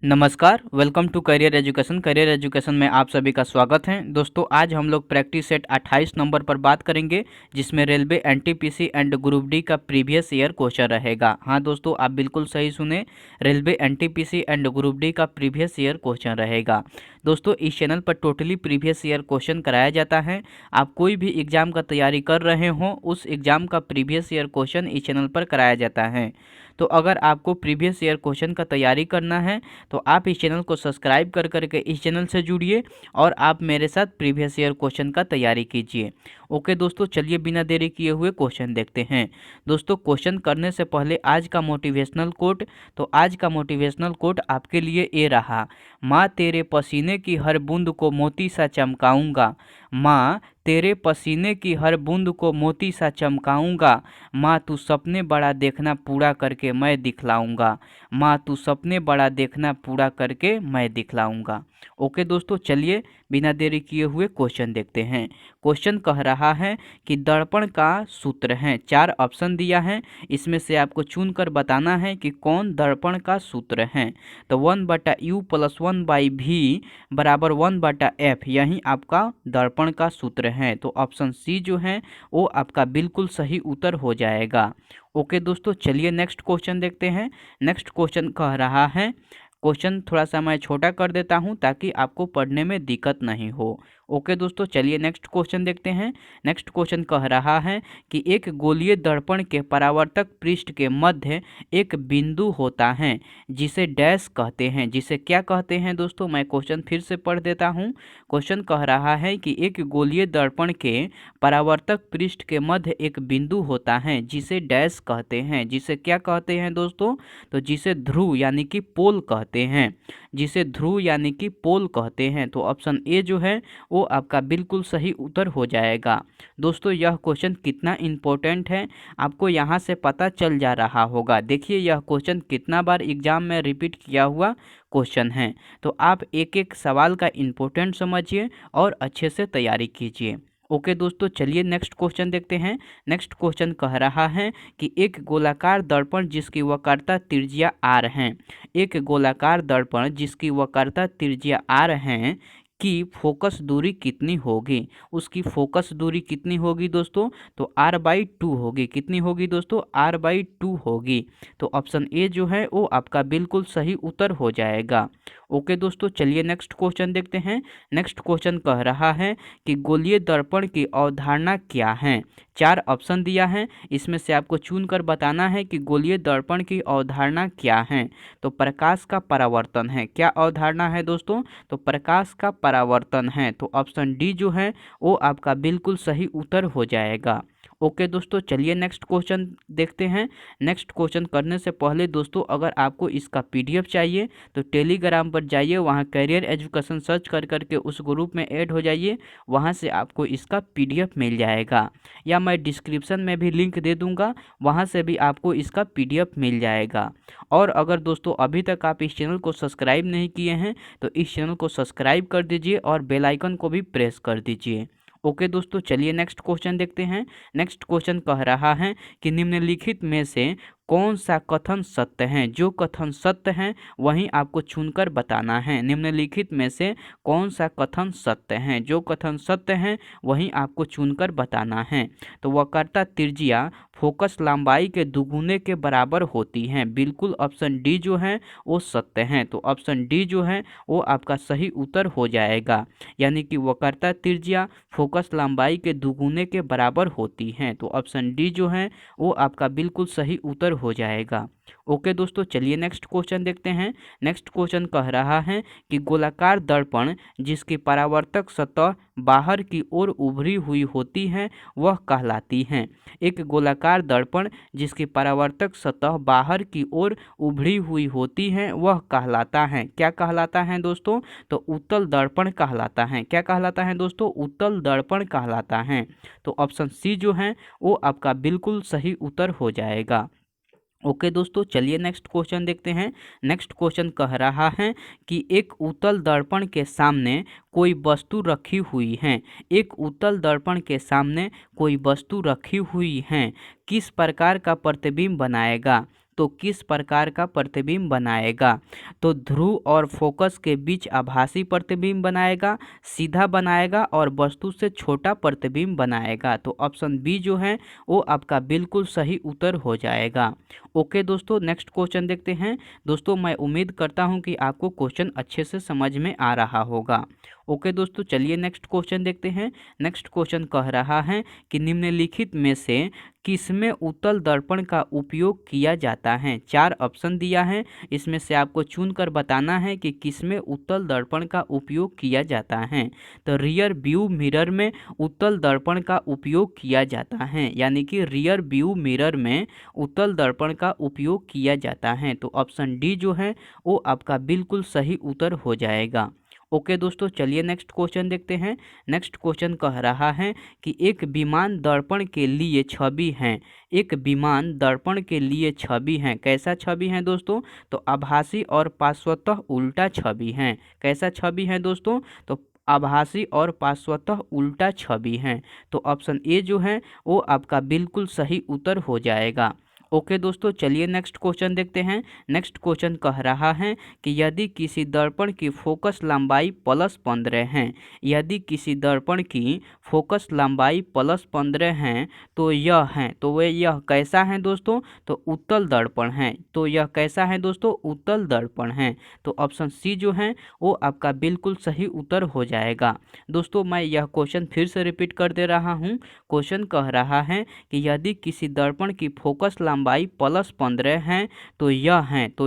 नमस्कार, welcome to career education. Career education में आप सभी का स्वागत है। दोस्तों, आज हम लोग प्रैक्टिस सेट 28 नंबर पर बात करेंगे, जिसमें railway NTPC and group D का प्रीवियस ईयर क्वेश्चन रहेगा। हाँ दोस्तों, आप बिल्कुल सही सुने, railway NTPC and group D का प्रीवियस ईयर क्वेश्चन रहेगा। दोस्तों, इस चैनल पर टोटली प्रीवियस ईयर क्वेश्चन कराया जाता है। आप कोई भी एग्जाम का तैयारी कर रहे हो, उस एग्जाम का प्रीवियस ईयर क्वेश्चन इस चैनल पर कराया जाता है। तो अगर आपको प्रीवियस ईयर क्वेश्चन का तैयारी करना है तो आप इस चैनल को सब्सक्राइब कर करके इस चैनल से जुड़िए और आप मेरे साथ प्रीवियस ईयर क्वेश्चन का तैयारी कीजिए। ओके दोस्तों, चलिए बिना देरी किए हुए क्वेश्चन देखते हैं। दोस्तों, क्वेश्चन करने से पहले आज का मोटिवेशनल कोट। तो आज का मोटिवेशनल कोट आपके लिए ये रहा, माँ तेरे पसीने की हर बूंद को मोती सा चमकाऊंगा। माँ तेरे पसीने की हर बूंद को मोती सा चमकाऊंगा। माँ तू सपने बड़ा देखना, पूरा करके मैं दिखलाऊंगा। माँ तू सपने बड़ा देखना, पूरा करके मैं दिखलाऊंगा। ओके दोस्तों, चलिए बिना देरी किए हुए क्वेश्चन देखते हैं। क्वेश्चन कह रहा है कि दर्पण का सूत्र है। 4 ऑप्शन दिया है, इसमें से आपको चुनकर बताना है कि कौन दर्पण का सूत्र है। तो 1/U + 1/V बराबर 1/F, यही आपका दर्पण का सूत्र है। तो ऑप्शन सी जो है वो आपका बिल्कुल सही उत्तर हो जाएगा। ओके दोस्तों, चलिए नेक्स्ट क्वेश्चन देखते हैं। नेक्स्ट क्वेश्चन कह रहा है, क्वेश्चन थोड़ा सा मैं छोटा कर देता हूं ताकि आपको पढ़ने में दिक्कत नहीं हो। ओके दोस्तों, चलिए नेक्स्ट क्वेश्चन देखते हैं। नेक्स्ट क्वेश्चन कह रहा है कि एक गोलीय दर्पण के परावर्तक पृष्ठ के मध्य एक बिंदु होता है जिसे डैश कहते हैं। जिसे क्या कहते हैं दोस्तों, मैं क्वेश्चन फिर से पढ़ देता हूं। क्वेश्चन कह रहा है कि एक गोलीय दर्पण के परावर्तक पृष्ठ के मध्य एक बिंदु होता है जिसे डैश कहते हैं। जिसे क्या कहते हैं दोस्तों, तो जिसे ध्रुव यानी कि पोल कहते हैं। जिसे ध्रुव यानी कि पोल कहते हैं। तो ऑप्शन ए जो है वो आपका बिल्कुल सही उत्तर हो जाएगा। दोस्तों, यह क्वेश्चन कितना इम्पोर्टेंट है आपको यहाँ से पता चल जा रहा होगा। देखिए, यह क्वेश्चन कितना बार एग्जाम में रिपीट किया हुआ क्वेश्चन है। तो आप एक एक सवाल का इम्पोर्टेंट समझिए और अच्छे से तैयारी कीजिए। ओके दोस्तों, चलिए नेक्स्ट क्वेश्चन देखते हैं। नेक्स्ट क्वेश्चन कह रहा है कि एक गोलाकार दर्पण जिसकी वक्रता त्रिज्या r है। एक गोलाकार दर्पण जिसकी वक्रता त्रिज्या r है की फोकस दूरी कितनी होगी। उसकी फोकस दूरी कितनी होगी दोस्तों, तो r/2 होगी। कितनी होगी दोस्तों, r/2 होगी। तो ऑप्शन ए जो है वो आपका बिल्कुल सही उत्तर हो जाएगा। ओके दोस्तों, चलिए नेक्स्ट क्वेश्चन देखते हैं। नेक्स्ट क्वेश्चन कह रहा है कि गोलीय दर्पण की अवधारणा क्या है। 4 ऑप्शन दिया है, इसमें से आपको चुनकर बताना है कि गोलीय दर्पण की अवधारणा क्या है। तो प्रकाश का परावर्तन है। क्या अवधारणा है दोस्तों, तो प्रकाश का परावर्तन है। तो ऑप्शन डी जो है वो आपका बिल्कुल सही उत्तर हो जाएगा। ओके दोस्तों, चलिए नेक्स्ट क्वेश्चन देखते हैं। नेक्स्ट क्वेश्चन करने से पहले दोस्तों, अगर आपको इसका पीडीएफ चाहिए तो टेलीग्राम पर जाइए, वहाँ करियर एजुकेशन सर्च कर करके उस ग्रुप में ऐड हो जाइए। वहाँ से आपको इसका पीडीएफ मिल जाएगा, या मैं डिस्क्रिप्शन में भी लिंक दे दूँगा, वहाँ से भी आपको इसका पीडीएफ मिल जाएगा। और अगर दोस्तों अभी तक आप इस चैनल को सब्सक्राइब नहीं किए हैं तो इस चैनल को सब्सक्राइब कर दीजिए और बेल आइकन को भी प्रेस कर दीजिए। ओके दोस्तों, चलिए नेक्स्ट क्वेश्चन देखते हैं। नेक्स्ट क्वेश्चन कह रहा है कि निम्नलिखित में से कौन सा कथन सत्य है। जो कथन सत्य है वहीं आपको चुनकर बताना है। निम्नलिखित में से कौन सा कथन सत्य है। जो कथन सत्य है वहीं आपको चुनकर बताना है। तो वक्रता त्रिज्या फोकस लंबाई के दुगुने के बराबर होती है। बिल्कुल ऑप्शन डी जो है वो सत्य है। तो ऑप्शन डी जो है वो आपका सही उत्तर हो जाएगा, यानी कि वक्रता त्रिज्या फोकस लंबाई के दुगुने के बराबर होती है। तो ऑप्शन डी जो है वो आपका बिल्कुल सही उत्तर हो जाएगा। ओके दोस्तों, चलिए नेक्स्ट क्वेश्चन देखते हैं। नेक्स्ट क्वेश्चन कह रहा है कि गोलाकार दर्पण जिसकी परावर्तक सतह बाहर की ओर उभरी हुई होती है वह कहलाती है। एक गोलाकार दर्पण जिसकी परावर्तक सतह बाहर की ओर उभरी हुई होती है वह कहलाता है। क्या कहलाता है दोस्तों, तो उत्तल दर्पण कहलाता है। क्या कहलाता है दोस्तों, उत्तल दर्पण कहलाता है। तो ऑप्शन सी जो है वो आपका बिल्कुल सही उत्तर हो जाएगा। ओके दोस्तों, चलिए नेक्स्ट क्वेश्चन देखते हैं। नेक्स्ट क्वेश्चन कह रहा है कि एक उत्तल दर्पण के सामने कोई वस्तु रखी हुई है। एक उत्तल दर्पण के सामने कोई वस्तु रखी हुई है, किस प्रकार का प्रतिबिंब बनाएगा। तो किस प्रकार का प्रतिबिंब बनाएगा? तो ध्रुव और फोकस के बीच आभासी प्रतिबिंब बनाएगा, सीधा बनाएगा और वस्तु से छोटा प्रतिबिंब बनाएगा। तो ऑप्शन बी जो है वो आपका बिल्कुल सही उत्तर हो जाएगा। ओके दोस्तों, नेक्स्ट क्वेश्चन देखते हैं। दोस्तों मैं उम्मीद करता हूं कि आपको क्वेश्चन अच्छे से समझ में आ रहा होगा। ओके दोस्तों, चलिए नेक्स्ट क्वेश्चन देखते हैं। नेक्स्ट क्वेश्चन कह रहा है कि निम्नलिखित में से किसमें उत्तल दर्पण का उपयोग किया जाता है? 4 ऑप्शन दिया है, इसमें से आपको चुनकर बताना है कि किसमें उत्तल दर्पण का उपयोग किया जाता है। तो रियर व्यू मिरर में उत्तल दर्पण का उपयोग किया जाता है, यानी कि रियर व्यू मिरर में उत्तल दर्पण का उपयोग किया जाता है। तो ऑप्शन डी जो है वो आपका बिल्कुल सही उत्तर हो जाएगा। ओके दोस्तों, चलिए नेक्स्ट क्वेश्चन देखते हैं। नेक्स्ट क्वेश्चन कह रहा है कि एक विमान दर्पण के लिए छवि है। एक विमान दर्पण के लिए छवि है, कैसा छवि है दोस्तों? तो आभासी और पार्श्वतः उल्टा छवि है। कैसा छवि है दोस्तों? तो आभासी और पार्श्वतः उल्टा छवि है। तो ऑप्शन ए जो है वो आपका बिल्कुल सही उत्तर हो जाएगा। ओके दोस्तों, चलिए नेक्स्ट क्वेश्चन देखते हैं। नेक्स्ट क्वेश्चन कह रहा है कि यदि किसी दर्पण की फोकस लंबाई +15 है, यदि किसी दर्पण की फोकस लंबाई +15 है तो यह कैसा है दोस्तों? तो उत्तल दर्पण है। तो यह कैसा है दोस्तों? उत्तल दर्पण है। तो ऑप्शन सी जो है वो आपका बिल्कुल सही उत्तर हो जाएगा। दोस्तों मैं यह क्वेश्चन फिर से रिपीट कर दे रहा हूँ। क्वेश्चन कह रहा है कि यदि किसी दर्पण की फोकस लंबाई +15 है तो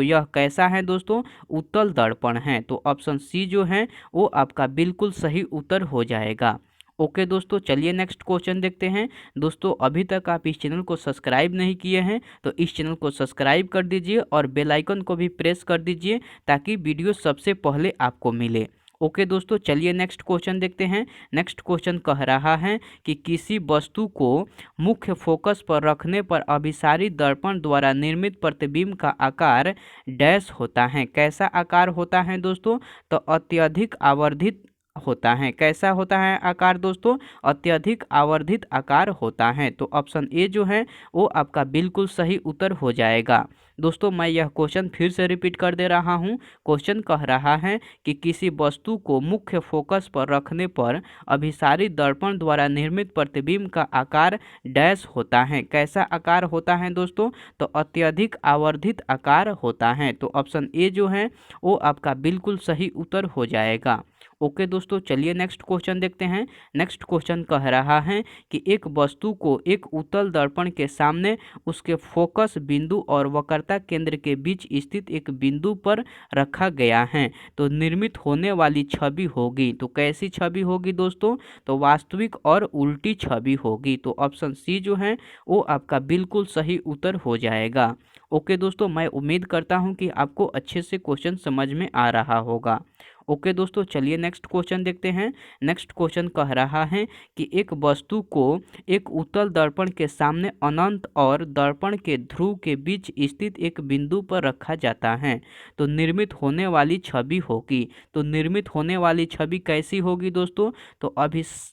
यह कैसा है दोस्तों? उत्तल दर्पण है। तो ऑप्शन सी जो है वो आपका बिल्कुल सही उत्तर हो जाएगा। ओके दोस्तों, चलिए नेक्स्ट क्वेश्चन देखते हैं। दोस्तों अभी तक आप इस चैनल को सब्सक्राइब नहीं किए हैं तो इस चैनल को सब्सक्राइब कर दीजिए और बेल आइकन को भी प्रेस कर दीजिए ताकि वीडियो सबसे पहले आपको मिले। ओके दोस्तों, चलिए नेक्स्ट क्वेश्चन देखते हैं। नेक्स्ट क्वेश्चन कह रहा है कि किसी वस्तु को मुख्य फोकस पर रखने पर अभिसारी दर्पण द्वारा निर्मित प्रतिबिंब का आकार डैश होता है। कैसा आकार होता है दोस्तों? तो अत्यधिक आवर्धित होता है। कैसा होता है आकार दोस्तों? अत्यधिक आवर्धित आकार होता है। तो ऑप्शन ए जो है वो आपका बिल्कुल सही उत्तर हो जाएगा। दोस्तों मैं यह क्वेश्चन फिर से रिपीट कर दे रहा हूँ। क्वेश्चन कह रहा है कि किसी वस्तु को मुख्य फोकस पर रखने पर अभिसारी दर्पण द्वारा निर्मित प्रतिबिंब का आकार डैश होता है। कैसा आकार होता है दोस्तों? तो अत्यधिक आवर्धित आकार होता है। तो ऑप्शन ए जो है वो आपका बिल्कुल सही उत्तर हो जाएगा। ओके दोस्तों, चलिए नेक्स्ट क्वेश्चन देखते हैं। नेक्स्ट क्वेश्चन कह रहा है कि एक वस्तु को एक उत्तल दर्पण के सामने उसके फोकस बिंदु और वक्रता केंद्र के बीच स्थित एक बिंदु पर रखा गया है तो निर्मित होने वाली छवि होगी। तो कैसी छवि होगी दोस्तों? तो वास्तविक और उल्टी छवि होगी। तो ऑप्शन सी जो है वो आपका बिल्कुल सही उत्तर हो जाएगा। ओके दोस्तों, मैं उम्मीद करता हूँ कि आपको अच्छे से क्वेश्चन समझ में आ रहा होगा। ओके दोस्तों, चलिए नेक्स्ट क्वेश्चन देखते हैं। नेक्स्ट क्वेश्चन कह रहा है कि एक वस्तु को एक उत्तल दर्पण के सामने अनंत और दर्पण के ध्रुव के बीच स्थित एक बिंदु पर रखा जाता है तो निर्मित होने वाली छवि होगी। तो निर्मित होने वाली छवि कैसी होगी दोस्तों? तो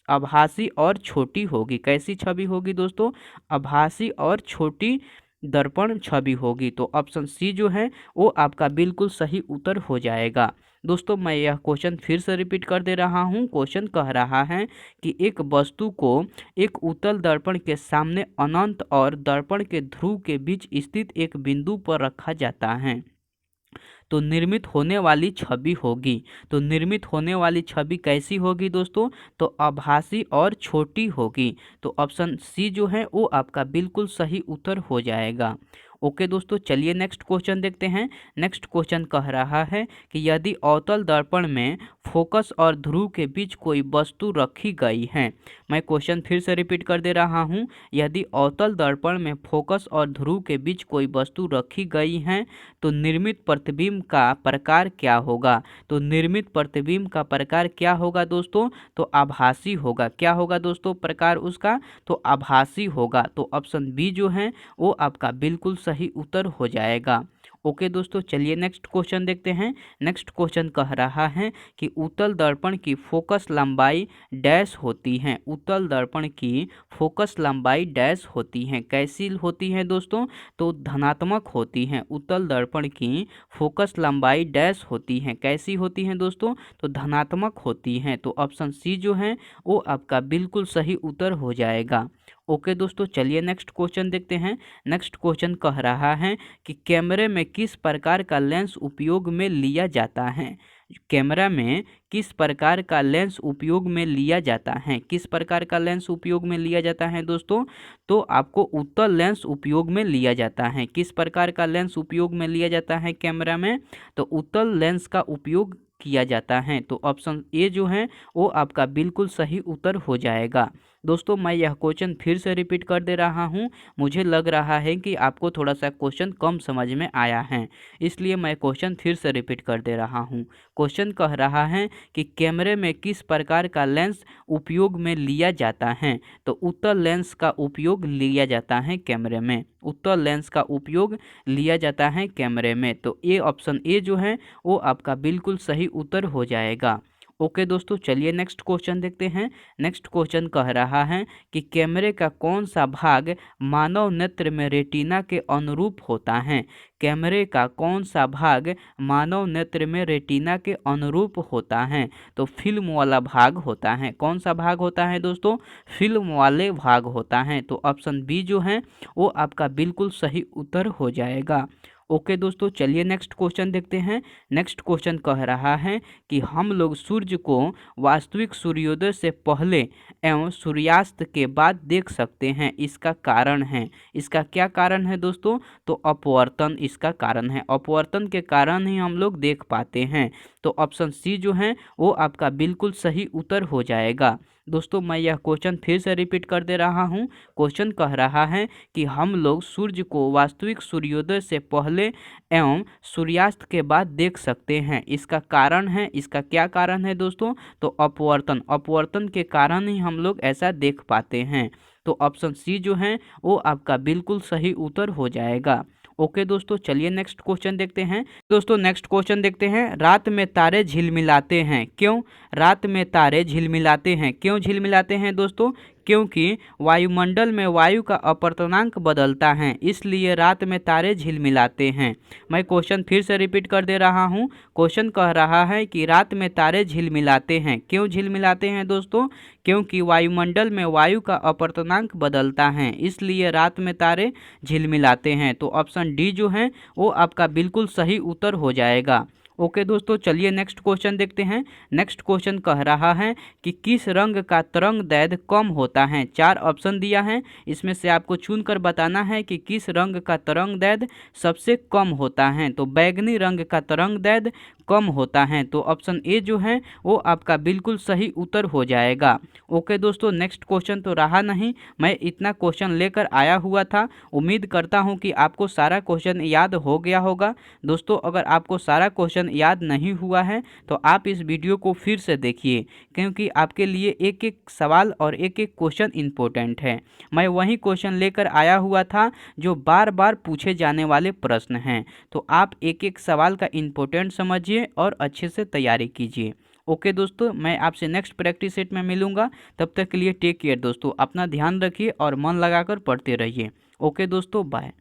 आभासी और छोटी होगी। कैसी छवि होगी दोस्तों? आभासी और छोटी दर्पण छवि होगी। तो ऑप्शन सी जो है वो आपका बिल्कुल सही उत्तर हो जाएगा। दोस्तों मैं यह क्वेश्चन फिर से रिपीट कर दे रहा हूँ। क्वेश्चन कह रहा है कि एक वस्तु को एक उत्तल दर्पण के सामने अनंत और दर्पण के ध्रुव के बीच स्थित एक बिंदु पर रखा जाता है तो निर्मित होने वाली छवि होगी। तो निर्मित होने वाली छवि कैसी होगी दोस्तों? तो आभासी और छोटी होगी। तो ऑप्शन सी जो है वो आपका बिल्कुल सही उत्तर हो जाएगा। ओके दोस्तों, चलिए नेक्स्ट क्वेश्चन देखते हैं। नेक्स्ट क्वेश्चन कह रहा है कि यदि अवतल दर्पण में फोकस और ध्रुव के बीच कोई वस्तु रखी गई है। मैं क्वेश्चन फिर से रिपीट कर दे रहा हूँ। यदि अवतल दर्पण में फोकस और ध्रुव के बीच कोई वस्तु रखी गई है तो निर्मित प्रतिबिंब का प्रकार क्या होगा? तो निर्मित प्रतिबिंब का प्रकार क्या होगा दोस्तों? तो आभासी होगा। क्या होगा दोस्तों प्रकार उसका? तो आभासी होगा। तो ऑप्शन बी जो है वो आपका बिल्कुल सही उत्तर हो जाएगा। ओके दोस्तों, चलिए नेक्स्ट क्वेश्चन देखते हैं। नेक्स्ट क्वेश्चन कह रहा है कि उत्तल दर्पण की फोकस लंबाई डैश होती है। उत्तल दर्पण की फोकस लंबाई डैश होती है। कैसी होती है दोस्तों? तो धनात्मक होती है। उत्तल दर्पण की फोकस लंबाई डैश होती है। कैसी होती है दोस्तों? तो धनात्मक होती है। तो ऑप्शन सी जो है वो आपका बिल्कुल सही उत्तर हो जाएगा। ओके दोस्तों, चलिए नेक्स्ट क्वेश्चन देखते हैं। नेक्स्ट क्वेश्चन कह रहा है कि कैमरे में किस प्रकार का लेंस उपयोग में लिया जाता है। कैमरा में किस प्रकार का लेंस उपयोग में लिया जाता है? किस प्रकार का लेंस उपयोग में लिया जाता है दोस्तों? तो आपको उत्तल लेंस उपयोग में लिया जाता है। किस प्रकार का लेंस उपयोग में लिया जाता है कैमरा में? तो उत्तल लेंस का उपयोग किया जाता है। तो ऑप्शन ए जो है वो आपका बिल्कुल सही उत्तर हो जाएगा। दोस्तों, मैं यह क्वेश्चन फिर से रिपीट कर दे रहा हूँ। मुझे लग रहा है कि आपको थोड़ा सा क्वेश्चन कम समझ में आया है, इसलिए मैं क्वेश्चन फिर से रिपीट कर दे रहा हूँ। क्वेश्चन कह रहा है कि कैमरे में किस प्रकार का लेंस उपयोग में लिया जाता है। तो उत्तल लेंस का उपयोग लिया जाता है कैमरे में। उत्तल लेंस का उपयोग लिया जाता है कैमरे में। तो ये ऑप्शन ए जो है वो आपका बिल्कुल सही उत्तर हो जाएगा। ओके दोस्तों, चलिए नेक्स्ट क्वेश्चन देखते हैं। नेक्स्ट क्वेश्चन कह रहा है कि कैमरे का कौन सा भाग मानव नेत्र में रेटिना के अनुरूप होता है। कैमरे का कौन सा भाग मानव नेत्र में रेटिना के अनुरूप होता है। तो फिल्म वाला भाग होता है। कौन सा भाग होता है दोस्तों? फिल्म वाले भाग होता है। तो ऑप्शन बी जो है वो आपका बिल्कुल सही उत्तर हो जाएगा। ओके दोस्तों, चलिए नेक्स्ट क्वेश्चन देखते हैं। नेक्स्ट क्वेश्चन कह रहा है कि हम लोग सूर्य को वास्तविक सूर्योदय से पहले एवं सूर्यास्त के बाद देख सकते हैं। इसका कारण है। इसका क्या कारण है दोस्तों? तो अपवर्तन इसका कारण है। अपवर्तन के कारण ही हम लोग देख पाते हैं। तो ऑप्शन सी जो है वो आपका बिल्कुल सही उत्तर हो जाएगा। दोस्तों, मैं यह क्वेश्चन फिर से रिपीट कर दे रहा हूँ। क्वेश्चन कह रहा है कि हम लोग सूर्य को वास्तविक सूर्योदय से पहले एवं सूर्यास्त के बाद देख सकते हैं। इसका कारण है। इसका क्या कारण है दोस्तों? तो अपवर्तन। अपवर्तन के कारण ही हम लोग ऐसा देख पाते हैं। तो ऑप्शन सी जो है वो आपका बिल्कुल सही उत्तर हो जाएगा। ओके दोस्तों, चलिए नेक्स्ट क्वेश्चन देखते हैं। दोस्तों, नेक्स्ट क्वेश्चन देखते हैं। रात में तारे झिलमिलाते हैं, क्यों? रात में तारे झिलमिलाते हैं, क्यों झिलमिलाते हैं दोस्तों? क्योंकि वायुमंडल में वायु का अपवर्तनांक बदलता है, इसलिए रात में तारे झिलमिलाते हैं। मैं क्वेश्चन फिर से रिपीट कर दे रहा हूँ। क्वेश्चन कह रहा है कि रात में तारे झिलमिलाते हैं, क्यों झिलमिलाते हैं दोस्तों? क्योंकि वायुमंडल में वायु का अपवर्तनांक बदलता है, इसलिए रात में तारे झिलमिलाते हैं। तो ऑप्शन डी जो है वो आपका बिल्कुल सही उत्तर हो जाएगा। ओके दोस्तों, चलिए नेक्स्ट क्वेश्चन देखते हैं। नेक्स्ट क्वेश्चन कह रहा है कि किस रंग का तरंग दैर्घ्य कम होता है। 4 ऑप्शन दिया है, इसमें से आपको चुनकर बताना है कि किस रंग का तरंग दैर्घ्य सबसे कम होता है। तो बैगनी रंग का तरंग दैर्घ्य कम होता है। तो ऑप्शन ए जो है वो आपका बिल्कुल सही उत्तर हो जाएगा। ओके दोस्तों, नेक्स्ट क्वेश्चन तो रहा नहीं। मैं इतना क्वेश्चन लेकर आया हुआ था। उम्मीद करता हूँ कि आपको सारा क्वेश्चन याद हो गया होगा। दोस्तों, अगर आपको सारा क्वेश्चन याद नहीं हुआ है तो आप इस वीडियो को फिर से देखिए, क्योंकि आपके लिए एक एक सवाल और एक एक क्वेश्चन इम्पोर्टेंट है। मैं वही क्वेश्चन लेकर आया हुआ था जो बार बार पूछे जाने वाले प्रश्न हैं। तो आप एक एक सवाल का इम्पोर्टेंट समझिए और अच्छे से तैयारी कीजिए। ओके दोस्तों, मैं आपसे नेक्स्ट प्रैक्टिस सेट में मिलूंगा। तब तक के लिए टेक केयर दोस्तों। अपना ध्यान रखिए और मन लगाकर पढ़ते रहिए। ओके दोस्तों, बाय।